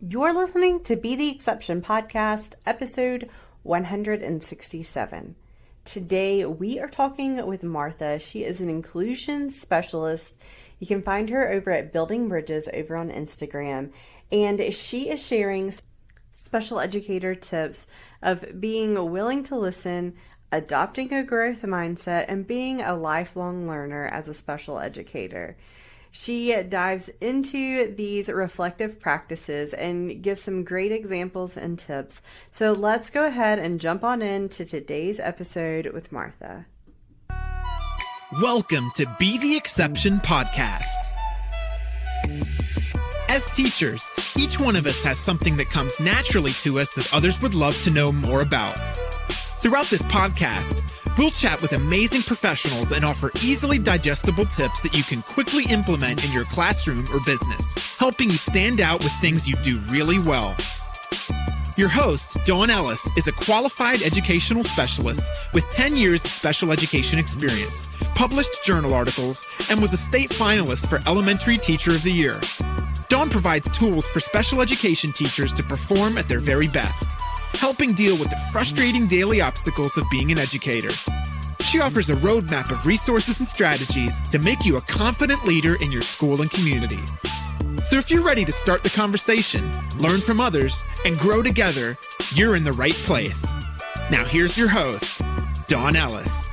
You're listening to Be the Exception podcast, episode 167. Today, we are talking with Martha. She is an inclusion specialist. You can find her over at Building Bridges over on Instagram. And she is sharing special educator tips of being willing to listen, adopting a growth mindset, and being a lifelong learner as a special educator. She dives into these reflective practices and gives some great examples and tips. So let's go ahead and jump on into today's episode with Martha. Welcome to Be the Exception podcast. As teachers, each one of us has something that comes naturally to us that others would love to know more about. Throughout this podcast, we'll chat with amazing professionals and offer easily digestible tips that you can quickly implement in your classroom or business, helping you stand out with things you do really well. Your host, Dawn Ellis, is a qualified educational specialist with 10 years of special education experience, published journal articles, and was a state finalist for Elementary Teacher of the Year. Dawn provides tools for special education teachers to perform at their very best, helping deal with the frustrating daily obstacles of being an educator. She offers a roadmap of resources and strategies to make you a confident leader in your school and community. So if you're ready to start the conversation, learn from others, and grow together, you're in the right place. Now here's your host, Dawn Ellis.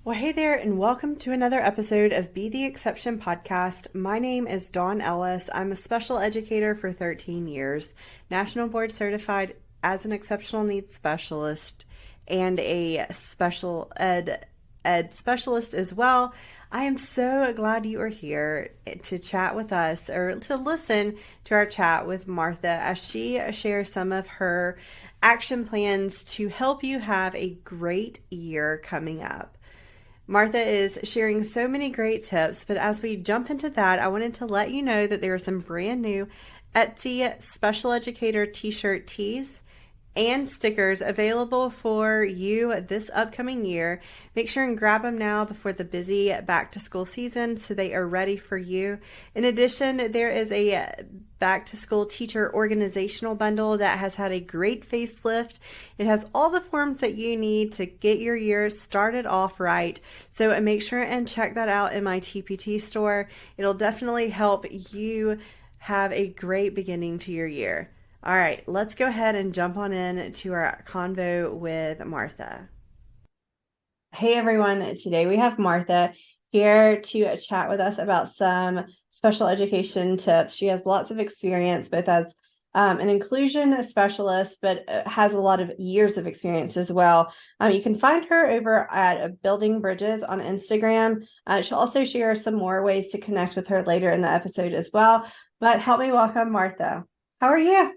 Well, hey there, and welcome to another episode of Be the Exception podcast. My name is Dawn Ellis. I'm a special educator for 13 years, National Board Certified as an Exceptional Needs Specialist, and a special ed specialist as well. I am so glad you are here to chat with us or to listen to our chat with Martha as she shares some of her action plans to help you have a great year coming up. Martha is sharing so many great tips, but as we jump into that, I wanted to let you know that there are some brand new Etsy Special Educator t-shirt tees and stickers available for you this upcoming year. Make sure and grab them now before the busy back to school season so they are ready for you. In addition, there is a back to school teacher organizational bundle that has had a great facelift. It has all the forms that you need to get your year started off right. So make sure and check that out in my TPT store. It'll definitely help you have a great beginning to your year. All right, let's go ahead and jump on in to our convo with Martha. Hey everyone, today we have Martha here to chat with us about some special education tips. She has lots of experience both as an inclusion specialist, but has a lot of years of experience as well. You can find her over at Building Bridges on Instagram. She'll also share some more ways to connect with her later in the episode as well. But help me welcome Martha. How are you?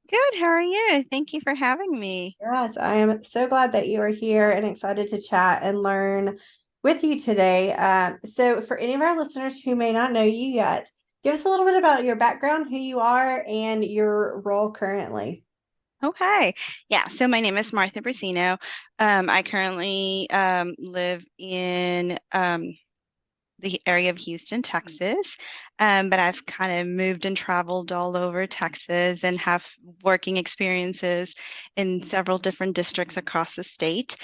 Good. How are you? Thank you for having me. Yes, I am so glad that you are here and excited to chat and learn with you today. So for any of our listeners who may not know you yet, give us a little bit about your background, who you are, and your role currently. Okay. Yeah. So my name is Martha Briseno. I currently live in the area of Houston, Texas. But I've kind of moved and traveled all over Texas and have working experiences in several different districts across the state.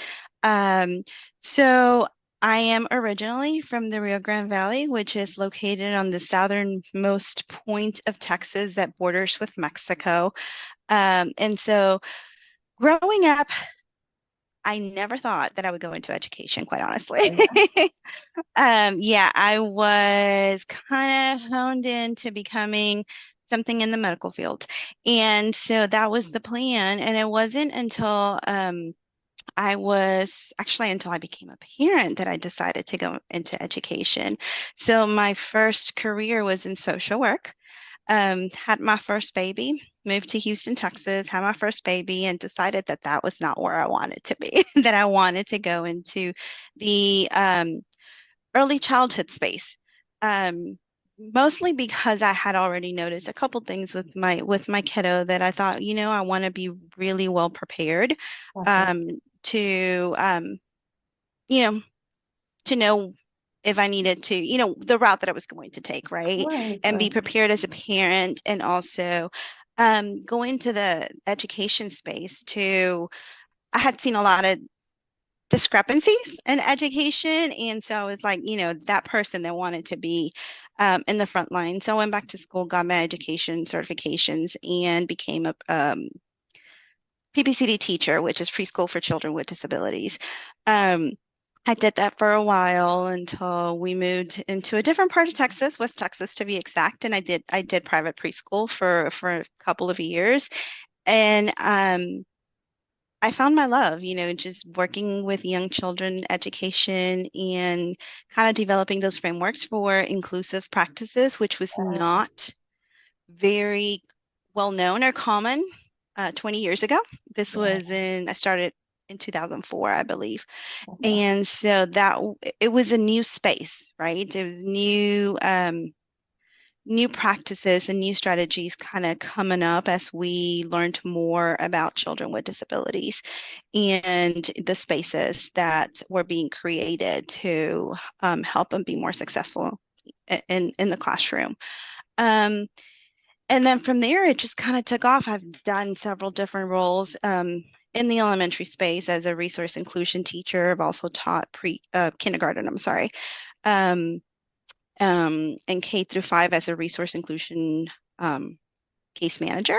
So I am originally from the Rio Grande Valley, which is located on the southernmost point of Texas that borders with Mexico. And so growing up, I never thought that I would go into education, quite honestly. I was kind of honed into becoming something in the medical field. And so that was the plan. And it wasn't until until I became a parent that I decided to go into education. So my first career was in social work. Had my first baby, moved to Houston, Texas, had my first baby, and decided that that was not where I wanted to be, that I wanted to go into the early childhood space. Mostly because I had already noticed a couple things with my kiddo that I thought, I want to be really well prepared Gotcha. to, you know, to know if I needed to, the route that I was going to take, right? Right, And be right. prepared as a parent, and also go into the education space to, I had seen a lot of discrepancies in education. And so I was like, that person that wanted to be in the front line. So I went back to school, got my education certifications, and became a PPCD teacher, which is preschool for children with disabilities. Um, I did that for a while until we moved into a different part of Texas, West Texas to be exact. And I did private preschool for a couple of years. And I found my love, just working with young children, education, and kind of developing those frameworks for inclusive practices, which was not very well known or common 20 years ago. Yeah. I started in 2004, I believe. Okay. And so it was a new space, right? It was new practices and new strategies kind of coming up as we learned more about children with disabilities and the spaces that were being created to help them be more successful in the classroom. Um, and then from there, it just kind of took off. I've done several different roles in the elementary space as a resource inclusion teacher. I've also taught kindergarten, I'm sorry, um, and K through 5 as a resource inclusion um, case manager.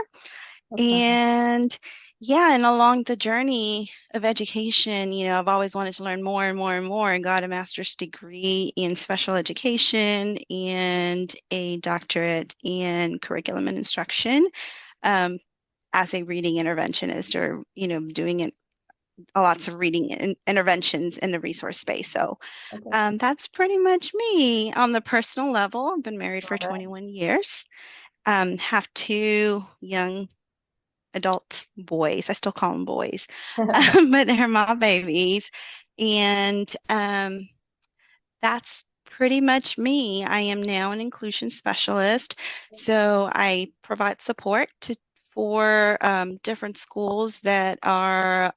Awesome. And yeah, and along the journey of education, I've always wanted to learn more and more and more, and got a master's degree in special education and a doctorate in curriculum and instruction um, as a reading interventionist, or, doing lots of reading interventions in the resource space. So Okay. that's pretty much me on the personal level. I've been married for Love it. 21 years, have two young adult boys. I still call them boys, but they're my babies. And that's pretty much me. I am now an inclusion specialist. So I provide support for different schools that are,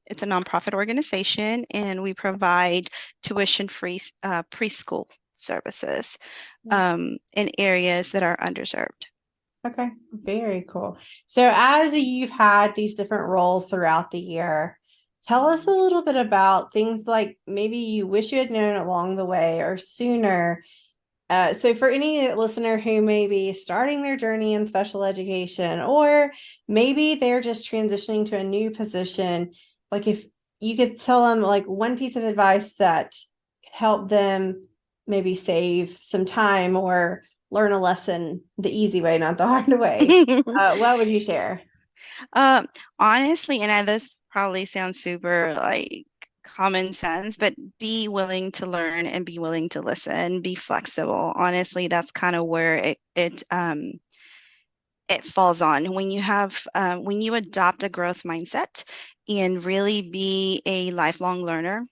it's a nonprofit organization, and we provide tuition-free preschool services in areas that are underserved. Okay, very cool. So, as you've had these different roles throughout the year, tell us a Mhm. little bit about things like maybe you wish you had known along the way or sooner. So, for any listener who may be starting their journey in special education, or maybe they're just transitioning to a new position, like if you could tell them like one piece of advice that helped them maybe save some time or learn a lesson the easy way, not the hard way, what would you share? Um, Honestly, and this probably sounds super like common sense, but be willing to learn and be willing to listen, be flexible. Honestly, that's kind of where it falls on when you adopt a growth mindset and really be a lifelong learner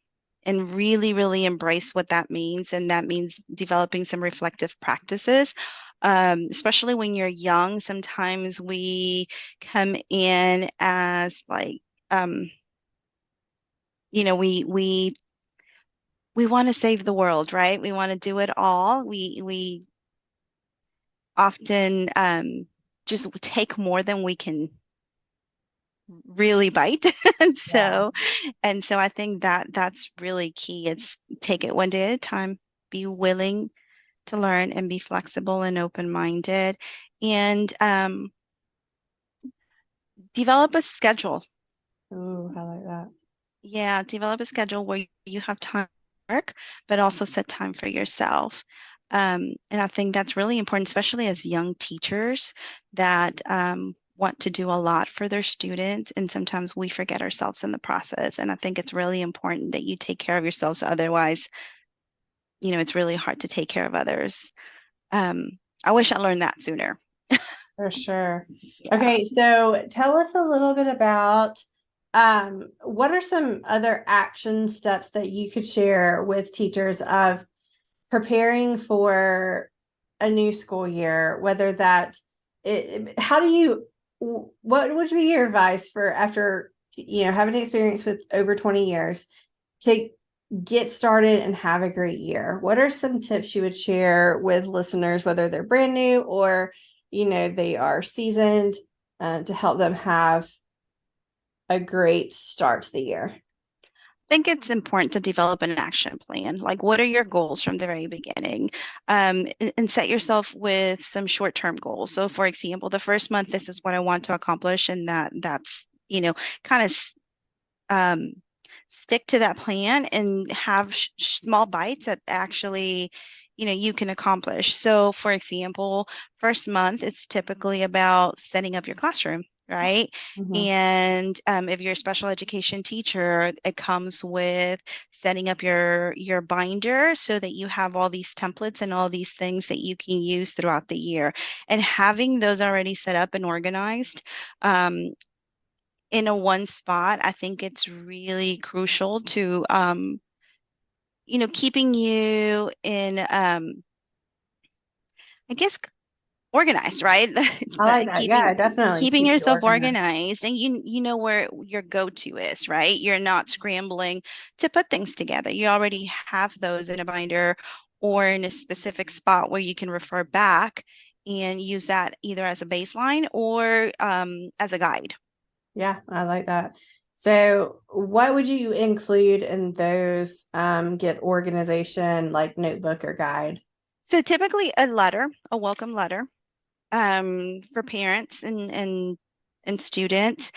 and really, really embrace what that means. And that means developing some reflective practices. Especially when you're young, sometimes we come in as like, um, we want to save the world, right? We want to do it all. We often just take more than we can really bite. And Yeah, so I think that that's really key. It's take it one day at a time, be willing to learn, and be flexible and open-minded, and develop a schedule. ooh, I like that. Yeah, develop a schedule where you have time to work, but also set time for yourself. And I think that's really important, especially as young teachers that want to do a lot for their students. And sometimes we forget ourselves in the process. And I think it's really important that you take care of yourselves. Otherwise, it's really hard to take care of others. I wish I learned that sooner. For sure. Yeah. Okay, so tell us a little bit about what are some other action steps that you could share with teachers of preparing for a new school year, whether that how do you what would be your advice for after having experience with over 20 years to get started and have a great year, what are some tips you would share with listeners, whether they're brand new or, they are seasoned, to help them have a great start to the year? Think it's important to develop an action plan. Like, what are your goals from the very beginning? And set yourself with some short-term goals. So, for example, the first month, this is what I want to accomplish, and that's kind of um, stick to that plan and have small bites that actually, you can accomplish. So, for example, first month, it's typically about setting up your classroom, right? Mm-hmm. And if you're a special education teacher, it comes with setting up your binder so that you have all these templates and all these things that you can use throughout the year. And having those already set up and organized, in a one spot, I think it's really crucial to keeping you in I guess organized, right? I like that. Yeah, Keeping it definitely keeping keeps you yourself organized. organized, and you know where your go-to is, right? You're not scrambling to put things together. You already have those in a binder or in a specific spot where you can refer back and use that either as a baseline or as a guide. Yeah, I like that. So, what would you include in those get organization like notebook or guide? So typically a letter, a welcome letter, for parents and students.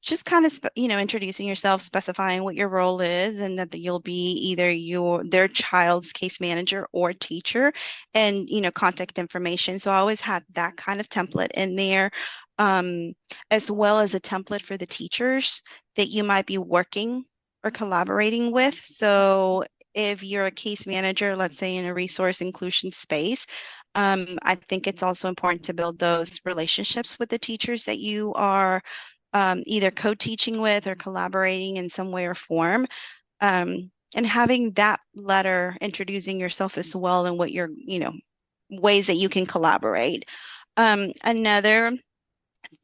Just kind of introducing yourself, specifying what your role is, and that you'll be either their child's case manager or teacher, and contact information. So I always had that kind of template in there, um, as well as a template for the teachers that you might be working or collaborating with. So if you're a case manager, let's say in a resource inclusion space, I think it's also important to build those relationships with the teachers that you are either co-teaching with or collaborating in some way or form. And having that letter introducing yourself as well and what your, ways that you can collaborate. Another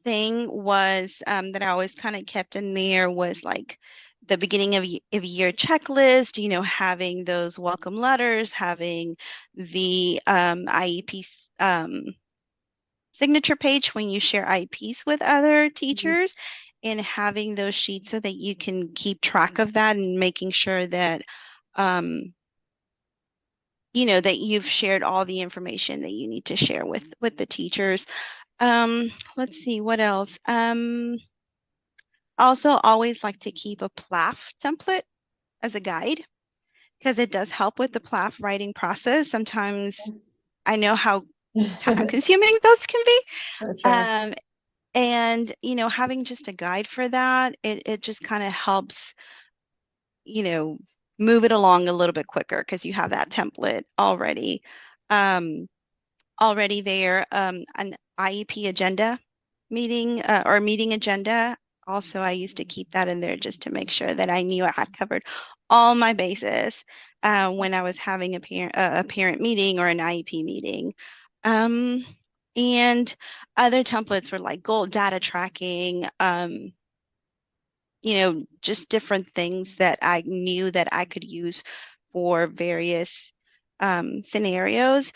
thing was that I always kind of kept in there was like the beginning of year checklist, having those welcome letters, having the IEP signature page when you share IEPs with other Mhm. teachers, and having those sheets so that you can keep track of that and making sure that um, that you've shared all the information that you need to share with the teachers. Let's see what else. I also always like to keep a PLAF template as a guide because it does help with the PLAF writing process. Sometimes I know how time consuming those can be. For sure. Um, and having just a guide for that, it just kind of helps, you know, move it along a little bit quicker because you have that template um, already there. An IEP agenda meeting or meeting agenda. Also, I used to keep that in there just to make sure that I knew I had covered all my bases when I was having a parent meeting or an IEP meeting. Um, and other templates were like goal data tracking, just different things that I knew that I could use for various scenarios.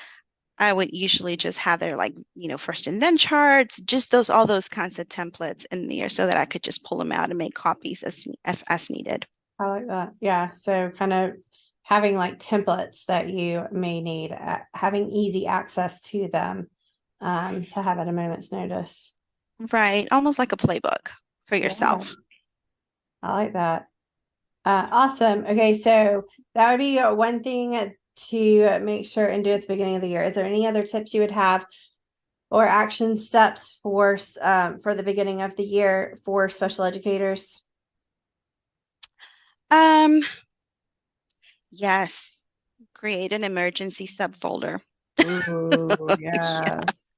I would usually just have their like, first and then charts, just all those kinds of templates in there so that I could just pull them out and make copies as needed. I like that. Yeah. So, kind of having like templates that you may need, having easy access to them, to have at a moment's notice. Right, almost like a playbook for Yeah, yourself. I like that. Awesome. Okay, so that would be one thing to make sure and do at the beginning of the year. Is there any other tips you would have or action steps for the beginning of the year for special educators? Um, yes, create an emergency subfolder. Ooh, Yeah. yes.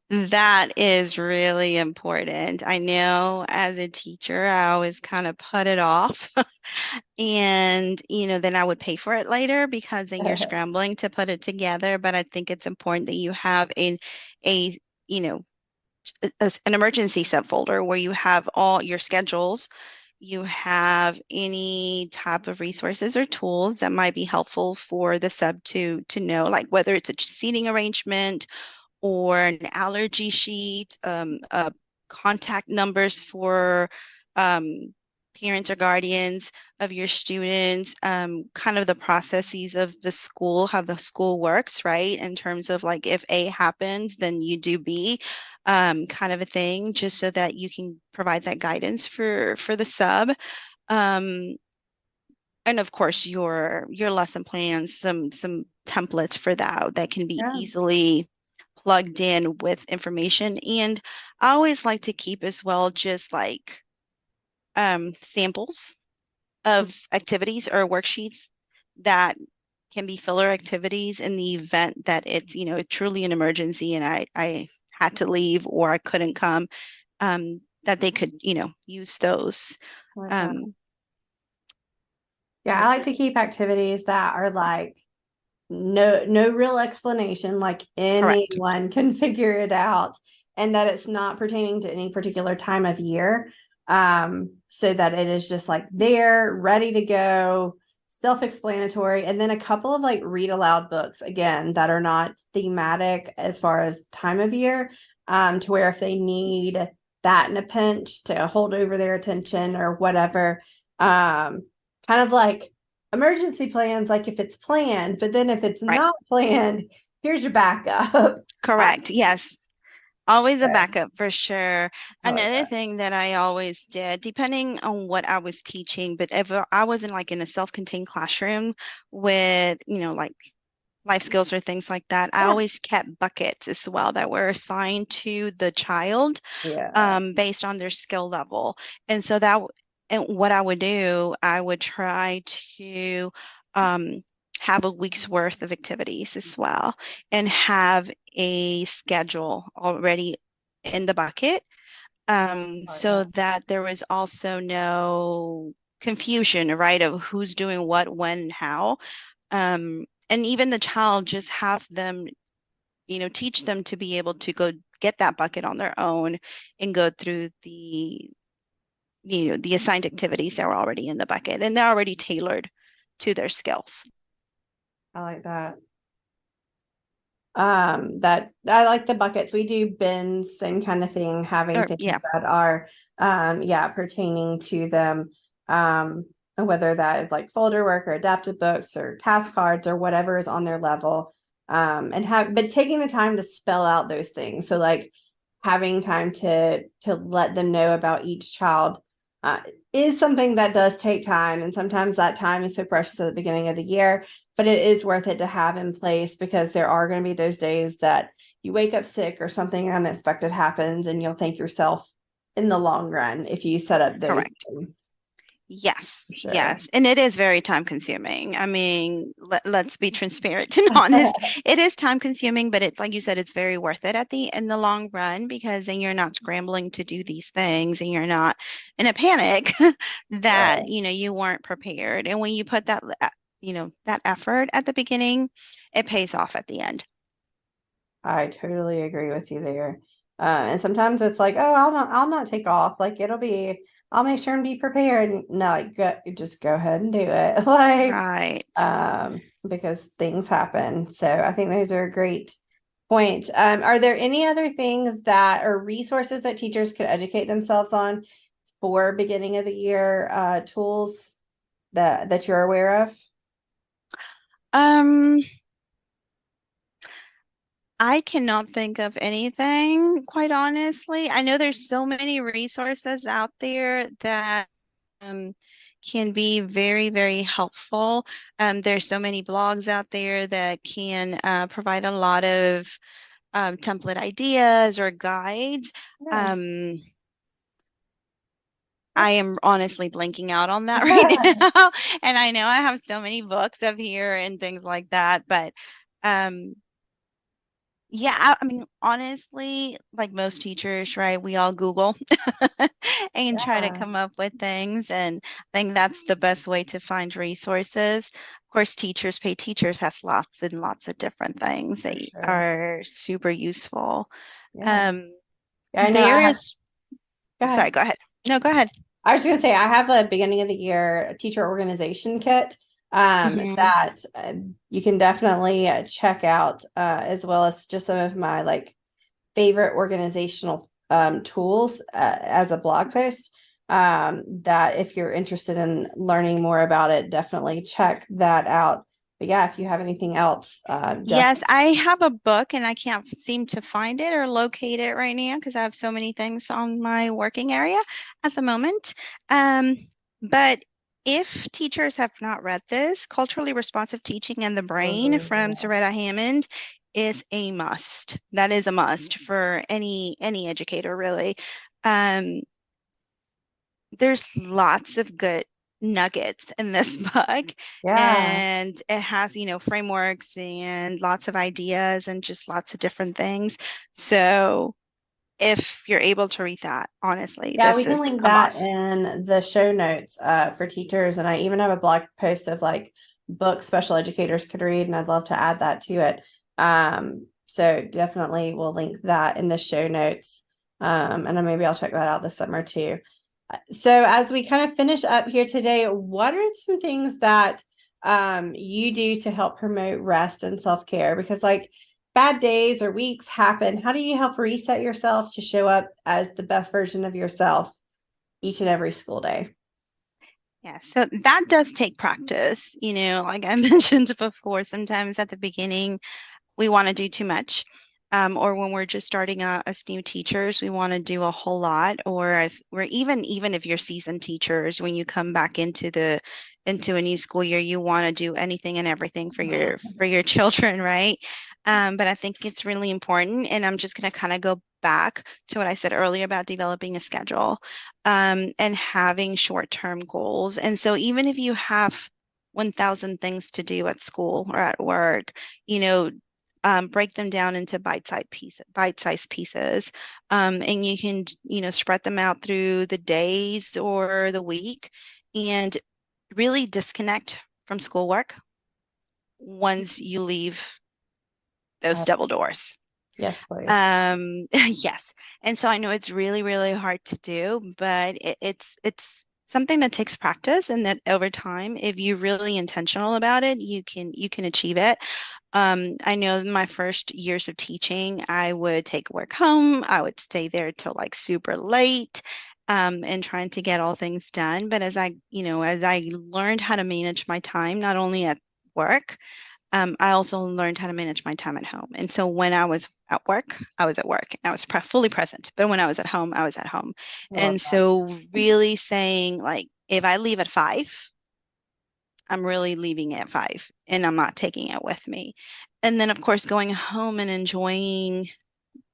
That is really important. I know as a teacher, I always kind of put it off. And, then I would pay for it later because then you're scrambling to put it together. But I think it's important that you have a, you know, an emergency subfolder where you have all your schedules, you have any type of resources or tools that might be helpful for the sub to know, like whether it's a seating arrangement or an allergy sheet, contact numbers for um, parents or guardians of your students, kind of the processes of the school, how the school works, right? In terms of like if A happens, then you do B, kind of a thing, just so that you can provide that guidance for the sub. Um, and of course your lesson plans, some templates for that can be Yeah. easily plugged in with information. And I always like to keep as well just like samples of activities or worksheets that can be filler activities in the event that it's, truly an emergency and I had to leave or I couldn't come, that they could, use those. I like that. Um, Yeah, I like to keep activities that are like no real explanation, like correct. anyone can figure it out, and that it's not pertaining to any particular time of year. So that it is just like there, ready to go, self-explanatory, and then a couple of like read aloud books again that are not thematic as far as time of year, to where if they need that in a pinch to hold over their attention or whatever, kind of like emergency plans, like if it's planned, but then if it's Right. not planned, here's your backup. Correct. Yes. Always a Yeah, backup for sure. I like Another that. thing that I always did, depending on what I was teaching, but if I wasn't like in a self-contained classroom with, like life skills or things like that, I Yeah. always kept buckets as well that were assigned to the child, Yeah. based on their skill level. And so and what I would do, I would try to um, have a week's worth of activities as well and have a schedule already in the bucket, I like so that. that there was also no confusion, right, of who's doing what, when, and how. And even the child, just have them, teach them to be able to go get that bucket on their own and go through the assigned activities that were already in the bucket and they're already tailored to their skills. I like that. That I like the buckets. We do bins, same kind of thing, having Or things yeah, that are yeah, pertaining to them. Whether that is like folder work or adaptive books or task cards or whatever is on their level. And have but taking the time to spell out those things. So like having time to let them know about each child uh, is something that does take time, and sometimes that time is so precious at the beginning of the year, but it is worth it to have in place because there are going to be those days that you wake up sick or something unexpected happens, and you'll thank yourself in the long run if you set up those correct. things. Yes, For sure. yes. And it is very time consuming. I mean, let's be transparent and honest. It is time consuming, but it's like you said, it's very worth it at in the long run, because then you're not scrambling to do these things and you're not in a panic that, Right. you weren't prepared. And when you put that effort at the beginning, it pays off at the end. I totally agree with you there. And sometimes it's like, oh, I'll not take off. Like I'll make sure and be prepared. No, like just go ahead and do it. Like, Right. because things happen. So I think those are great points. Are there any other things that or resources that teachers could educate themselves on for beginning of the year tools that you're aware of? Um, I cannot think of anything, quite honestly. I know there's so many resources out there that um, can be very, very helpful. There's so many blogs out there that can provide a lot of template ideas or guides. Yeah. Um, I That's am honestly blanking out on that right now. And I know I have so many books up here and things like that, but um, yeah, I mean, honestly, like most teachers, right? We all Google and try to yeah, come up with things. And I think that's the best way to find resources. Of course, Teachers Pay Teachers has lots and lots of different things for that sure. are super useful. Yeah. Um, Yeah, I know. There is, Go sorry, ahead. go ahead. No, go ahead. I was going to say, I have a beginning of the year teacher organization kit Hmm. that you can definitely check out, as well as just some of my like favorite organizational tools as a blog post. That if you're interested in learning more about it, definitely check that out. But yeah, if you have anything else, Yes, definitely. I have a book and I can't seem to find it or locate it right now because I have so many things on my working area at the moment. Um, but if teachers have not read this, Culturally Responsive Teaching and the Brain Oh, from yeah. Soretta Hammond is a must. That is a must for any educator, really. Um, there's lots of good nuggets in this book, Yeah. and it has, frameworks and lots of ideas and just lots of different things. So if you're able to read that, honestly, Yeah, we this can is link a that must. in the show notes for teachers. And I even have a blog post of like books special educators could read, and I'd love to add that to it. So definitely we'll link that in the show notes. And then maybe I'll check that out this summer too. So as we kind of finish up here today, what are some things that you do to help promote rest and self-care? Because like bad days or weeks happen. How do you help reset yourself to show up as the best version of yourself each and every school day? Yeah, so that does take practice. Like I mentioned before, sometimes at the beginning we want to do too much. Or when we're just starting out as new teachers, we want to do a whole lot. Or as we're even if you're seasoned teachers, when you come back into a new school year, you want to do anything and everything for your children, right? But I think it's really important, and I'm just going to kind of go back to what I said earlier about developing a schedule, and having short-term goals. And so even if you have 1,000 things to do at school or at work, you know, break them down into bite-sized pieces, and you can, spread them out through the days or the week, and really disconnect from schoolwork once you leave those Uh, double doors. yes, please. Yes. And so I know it's really, really hard to do, but it's something that takes practice, and that over time, if you're really intentional about it, you can achieve it. I know in my first years of teaching, I would take work home. I would stay there till like super late, and trying to get all things done. But as I learned how to manage my time, not only at work, I also learned how to manage my time at home. And so when I was at work, I was at work and I was fully present. But when I was at home, I was at home. I love And that. so really saying like, if I leave at 5, I'm really leaving at 5 and I'm not taking it with me. And then, of course, going home and enjoying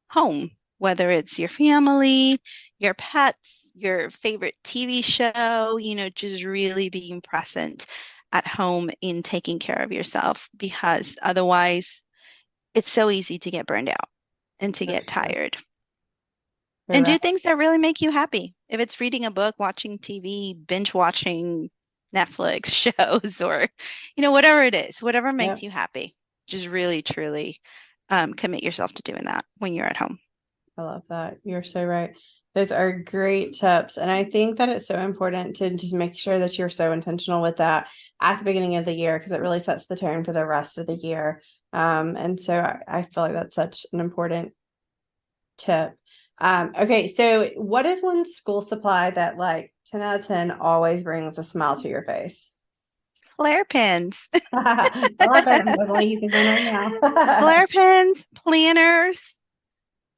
home, whether it's your family, your pets, your favorite TV show, just really being present at home in taking care of yourself, because otherwise it's so easy to get burned out and to For get sure. tired. You're And right. do things that really make you happy. If it's reading a book, watching TV, binge watching Netflix shows, or, whatever it is, whatever makes Yep. you happy, just really, truly commit yourself to doing that when you're at home. I love that. You're so right. Those are great tips. And I think that it's so important to just make sure that you're so intentional with that at the beginning of the year, because it really sets the tone for the rest of the year. And so I feel like that's such an important tip. Okay, so what is one school supply that like 10 out of 10 always brings a smile to your face? Flare pens, I love it. I'm definitely using mine right now. flare pens, planners,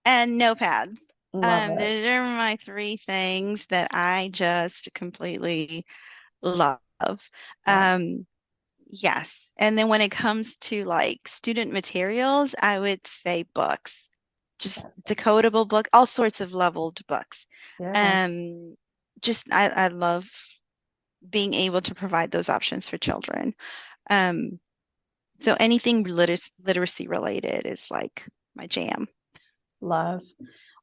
and notepads. Love it. Those are my 3 things that I just completely love. Love Um, yes. And then when it comes to like student materials, I would say books, just it. decodable book, all sorts of leveled books. Yeah, Um, just I love being able to provide those options for children. Um, so anything literacy related is like my jam. love.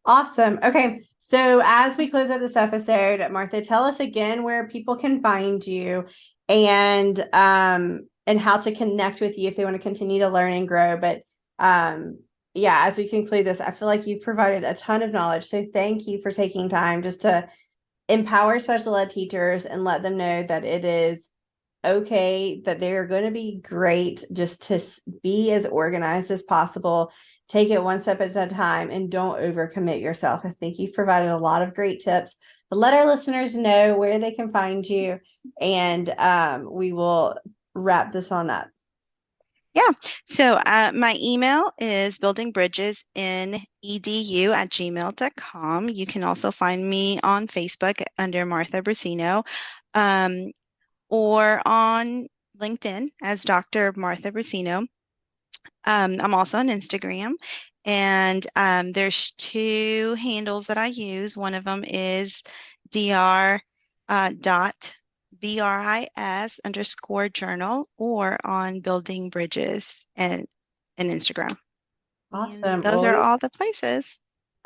Awesome. Okay. So as we close up this episode, Martha, tell us again where people can find you and how to connect with you if they want to continue to learn and grow. But yeah, as we conclude this, I feel like you provided a ton of knowledge. So thank you for taking time just to empower special ed teachers and let them know that it is okay, that they're going to be great, just to be as organized as possible. Take it one step at a time and don't overcommit yourself. I think you've provided a lot of great tips. But let our listeners know where they can find you, and we will wrap this on up. Yeah. So my email is buildingbridgesedu@gmail.com. You can also find me on Facebook under Martha Briseno, or on LinkedIn as Dr. Martha Briseno. I'm also on Instagram, and there's two handles that I use. One of them is dr dot BRIS_journal, or on Building Bridges and Instagram. And Awesome. those Well, are all the places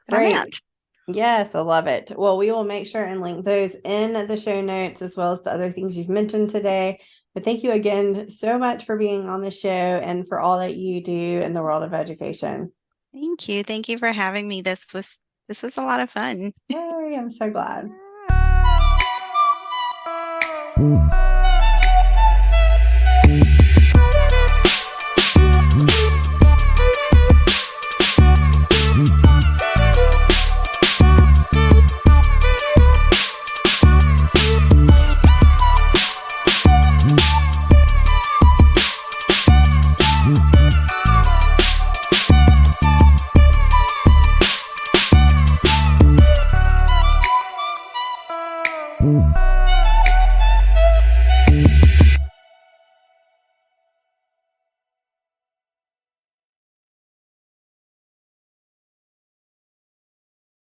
that I'm great. at. Yes, I love it. Well, we will make sure and link those in the show notes, as well as the other things you've mentioned today. But thank you again so much for being on the show and for all that you do in the world of education. Thank you. Thank you for having me. This was a lot of fun. Yay, I'm so glad.